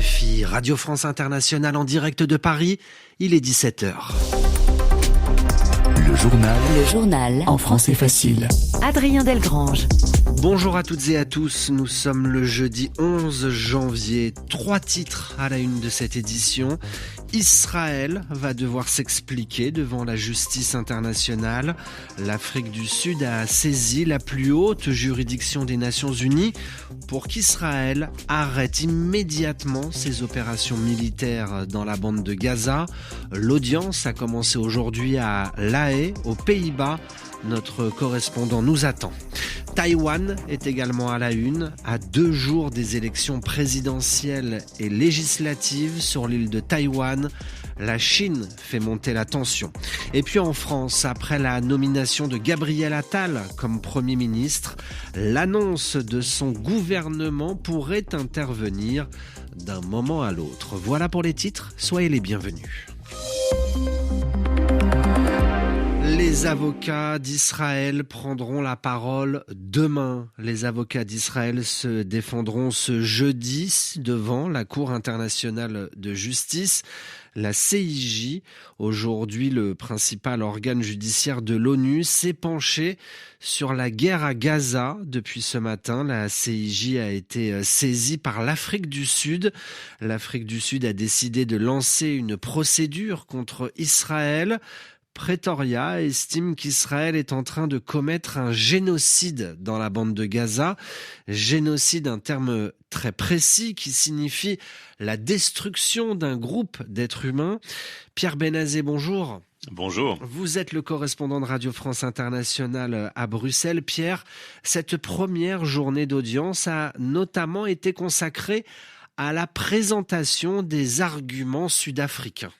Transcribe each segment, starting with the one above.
RFI, Radio France Internationale en direct de Paris, il est 17h. Le journal en français facile. Adrien Delgrange. Bonjour à toutes et à tous, nous sommes le jeudi 11 janvier. 3 titres à la une de cette édition. Israël va devoir s'expliquer devant la justice internationale. L'Afrique du Sud a saisi la plus haute juridiction des Nations Unies pour qu'Israël arrête immédiatement ses opérations militaires dans la bande de Gaza. L'audience a commencé aujourd'hui à La Haye, aux Pays-Bas. Notre correspondant nous attend. Taïwan est également à la une, à 2 jours des élections présidentielles et législatives sur l'île de Taïwan. La Chine fait monter la tension. Et puis en France, après la nomination de Gabriel Attal comme Premier ministre, l'annonce de son gouvernement pourrait intervenir d'un moment à l'autre. Voilà pour les titres, soyez les bienvenus. Les avocats d'Israël prendront la parole demain. Les avocats d'Israël se défendront ce jeudi devant la Cour internationale de justice, la CIJ. Aujourd'hui, le principal organe judiciaire de l'ONU s'est penché sur la guerre à Gaza. Depuis ce matin, la CIJ a été saisie par l'Afrique du Sud. L'Afrique du Sud a décidé de lancer une procédure contre Israël. Pretoria estime qu'Israël est en train de commettre un génocide dans la bande de Gaza. Génocide, un terme très précis qui signifie la destruction d'un groupe d'êtres humains. Pierre Benazet, bonjour. Bonjour. Vous êtes le correspondant de Radio France Internationale à Bruxelles. Pierre, cette première journée d'audience a notamment été consacrée à la présentation des arguments sud-africains.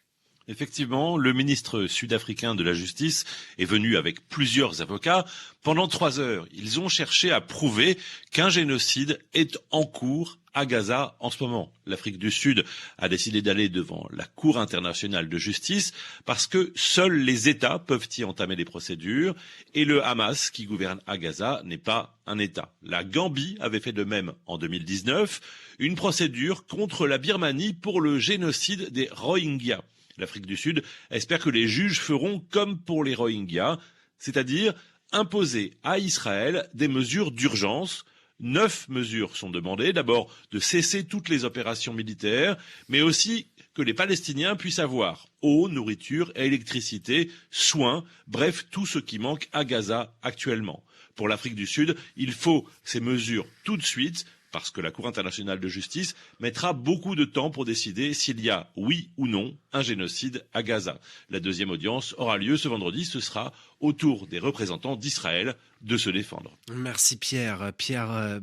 Effectivement, le ministre sud-africain de la Justice est venu avec plusieurs avocats. Pendant 3 heures, ils ont cherché à prouver qu'un génocide est en cours à Gaza en ce moment. L'Afrique du Sud a décidé d'aller devant la Cour internationale de justice parce que seuls les États peuvent y entamer des procédures et le Hamas qui gouverne à Gaza n'est pas un État. La Gambie avait fait de même en 2019, une procédure contre la Birmanie pour le génocide des Rohingyas. L'Afrique du Sud espère que les juges feront comme pour les Rohingyas, c'est-à-dire imposer à Israël des mesures d'urgence. 9 mesures sont demandées. D'abord, de cesser toutes les opérations militaires, mais aussi que les Palestiniens puissent avoir eau, nourriture, électricité, soins, bref, tout ce qui manque à Gaza actuellement. Pour l'Afrique du Sud, il faut ces mesures tout de suite, parce que la Cour internationale de justice mettra beaucoup de temps pour décider s'il y a, oui ou non, un génocide à Gaza. La deuxième audience aura lieu ce vendredi. Ce sera au tour des représentants d'Israël de se défendre. Merci Pierre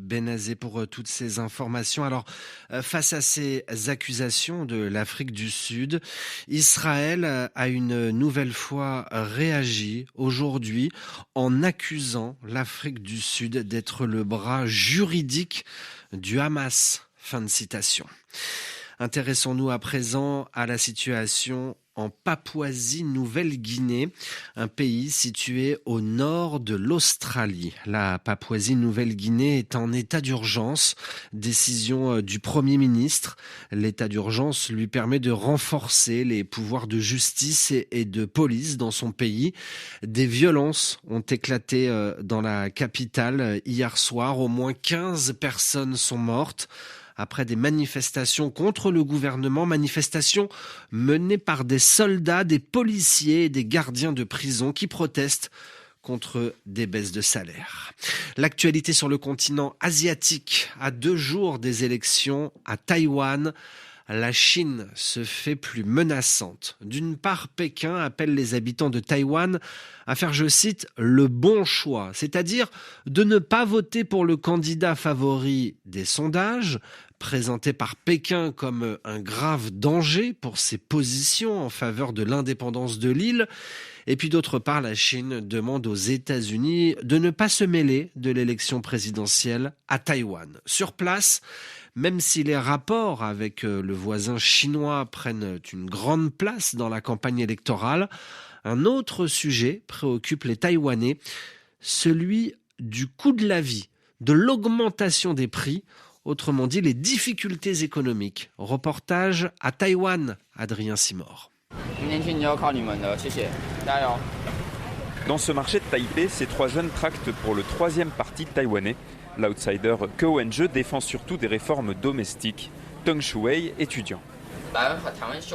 Benazet pour toutes ces informations. Alors, face à ces accusations de l'Afrique du Sud, Israël a une nouvelle fois réagi aujourd'hui en accusant l'Afrique du Sud d'être le bras juridique du Hamas. Fin de citation. Intéressons-nous à présent à la situation en Papouasie-Nouvelle-Guinée, un pays situé au nord de l'Australie. La Papouasie-Nouvelle-Guinée est en état d'urgence, décision du Premier ministre. L'état d'urgence lui permet de renforcer les pouvoirs de justice et de police dans son pays. Des violences ont éclaté dans la capitale hier soir. Au moins 15 personnes sont mortes après des manifestations contre le gouvernement, manifestations menées par des soldats, des policiers et des gardiens de prison qui protestent contre des baisses de salaire. L'actualité sur le continent asiatique, à 2 jours des élections à Taïwan, la Chine se fait plus menaçante. D'une part, Pékin appelle les habitants de Taïwan à faire, je cite, le bon choix, c'est-à-dire de ne pas voter pour le candidat favori des sondages, présenté par Pékin comme un grave danger pour ses positions en faveur de l'indépendance de l'île. Et puis d'autre part, la Chine demande aux États-Unis de ne pas se mêler de l'élection présidentielle à Taïwan. Sur place, même si les rapports avec le voisin chinois prennent une grande place dans la campagne électorale, un autre sujet préoccupe les Taïwanais, celui du coût de la vie, de l'augmentation des prix. autrement dit les difficultés économiques. Reportage à Taïwan, Adrien Simor. Dans ce marché de Taipei, ces 3 jeunes tractent pour le 3e parti taïwanais. L'outsider Ke Wen-je défend surtout des réformes domestiques. Teng Shuwei, étudiant.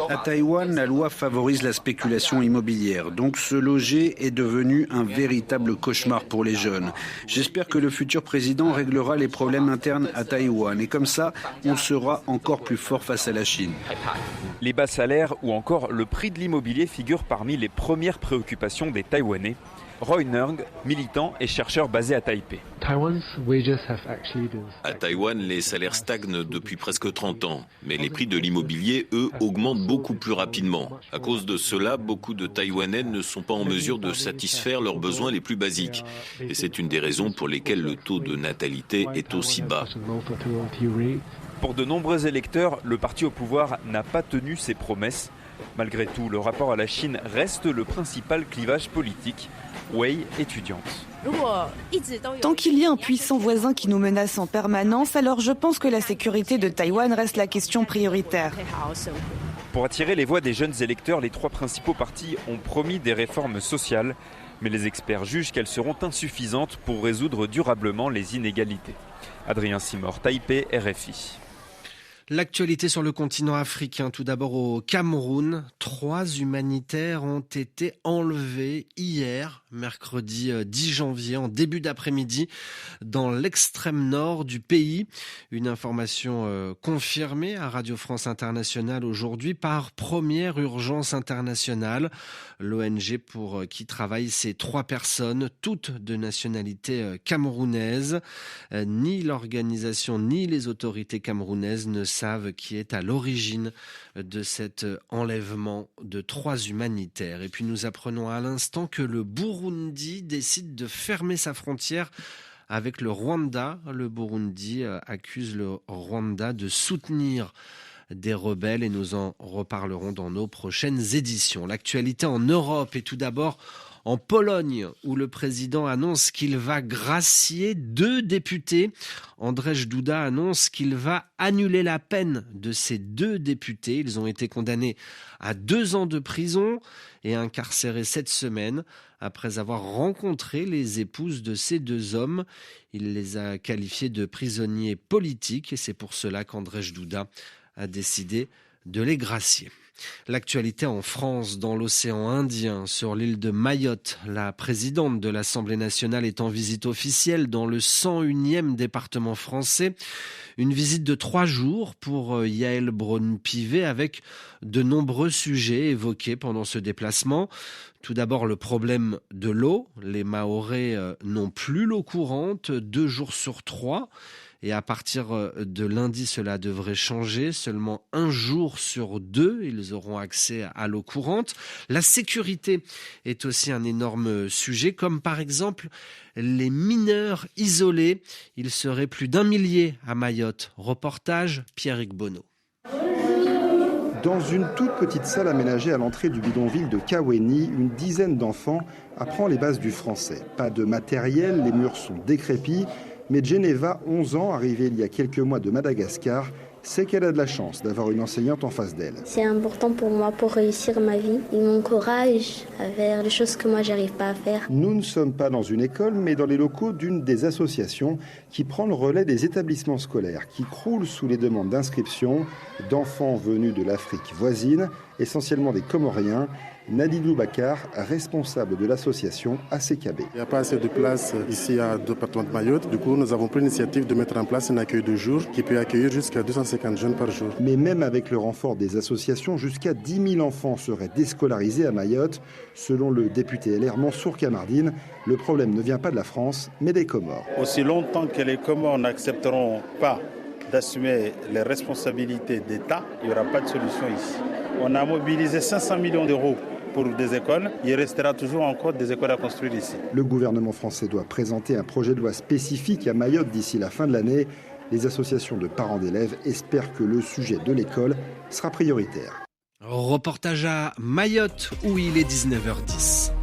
À Taïwan, la loi favorise la spéculation immobilière. Donc se loger est devenu un véritable cauchemar pour les jeunes. J'espère que le futur président réglera les problèmes internes à Taïwan. Et comme ça, on sera encore plus fort face à la Chine. Les bas salaires ou encore le prix de l'immobilier figurent parmi les premières préoccupations des Taïwanais. Roy Nung, militant et chercheur basé à Taipei. À Taïwan, les salaires stagnent depuis presque 30 ans. Mais les prix de l'immobilier, eux, augmentent beaucoup plus rapidement. À cause de cela, beaucoup de Taïwanais ne sont pas en mesure de satisfaire leurs besoins les plus basiques. Et c'est une des raisons pour lesquelles le taux de natalité est aussi bas. Pour de nombreux électeurs, le parti au pouvoir n'a pas tenu ses promesses. Malgré tout, le rapport à la Chine reste le principal clivage politique. Wei, étudiante. Tant qu'il y a un puissant voisin qui nous menace en permanence, alors je pense que la sécurité de Taïwan reste la question prioritaire. Pour attirer les voix des jeunes électeurs, les 3 principaux partis ont promis des réformes sociales. Mais les experts jugent qu'elles seront insuffisantes pour résoudre durablement les inégalités. Adrien Simor, Taipei, RFI. L'actualité sur le continent africain, tout d'abord au Cameroun. 3 humanitaires ont été enlevés hier, mercredi 10 janvier, en début d'après-midi, dans l'extrême nord du pays. Une information confirmée à Radio France Internationale aujourd'hui par Première Urgence Internationale, l'ONG pour qui travaillent ces 3 personnes, toutes de nationalité camerounaise. Ni l'organisation ni les autorités camerounaises ne savent qui est à l'origine de cet enlèvement de 3 humanitaires. Et puis nous apprenons à l'instant que le Burundi décide de fermer sa frontière avec le Rwanda. Le Burundi accuse le Rwanda de soutenir des rebelles et nous en reparlerons dans nos prochaines éditions. L'actualité en Europe et tout d'abord en Pologne, où le président annonce qu'il va gracier 2 députés. Andrzej Duda annonce qu'il va annuler la peine de ces 2 députés. Ils ont été condamnés à 2 ans de prison et incarcérés 7 semaines après avoir rencontré les épouses de ces 2 hommes. Il les a qualifiés de prisonniers politiques et c'est pour cela qu'Andrzej Duda a décidé de les gracier. L'actualité en France, dans l'océan Indien, sur l'île de Mayotte. La présidente de l'Assemblée nationale est en visite officielle dans le 101e département français. Une visite de 3 jours pour Yaël Braun-Pivet avec de nombreux sujets évoqués pendant ce déplacement. Tout d'abord, le problème de l'eau. Les Mahorais n'ont plus l'eau courante 2 jours sur 3. Et à partir de lundi, cela devrait changer. Seulement 1 jour sur 2, ils auront accès à l'eau courante. La sécurité est aussi un énorme sujet, comme par exemple les mineurs isolés. Il serait plus d'1 millier à Mayotte. Reportage Pierrick Bonneau. Dans une toute petite salle aménagée à l'entrée du bidonville de Kaweni, une dizaine d'enfants apprend les bases du français. Pas de matériel, les murs sont décrépits. Mais Geneva, 11 ans, arrivée il y a quelques mois de Madagascar, sait qu'elle a de la chance d'avoir une enseignante en face d'elle. C'est important pour moi pour réussir ma vie. Ils m'encouragent à faire les choses que moi j'arrive pas à faire. Nous ne sommes pas dans une école, mais dans les locaux d'une des associations qui prend le relais des établissements scolaires, qui croulent sous les demandes d'inscription d'enfants venus de l'Afrique voisine, essentiellement des Comoriens. Nadidou Bakar, responsable de l'association ACKB. Il n'y a pas assez de place ici au département de Mayotte. Du coup, nous avons pris l'initiative de mettre en place un accueil de jour qui peut accueillir jusqu'à 250 jeunes par jour. Mais même avec le renfort des associations, jusqu'à 10 000 enfants seraient déscolarisés à Mayotte. Selon le député LR Mansour Kamardine, le problème ne vient pas de la France, mais des Comores. Aussi longtemps que les Comores n'accepteront pas d'assumer les responsabilités d'État, il n'y aura pas de solution ici. On a mobilisé 500 millions d'euros pour des écoles, il restera toujours encore des écoles à construire ici. Le gouvernement français doit présenter un projet de loi spécifique à Mayotte d'ici la fin de l'année. Les associations de parents d'élèves espèrent que le sujet de l'école sera prioritaire. Reportage à Mayotte où il est 19h10.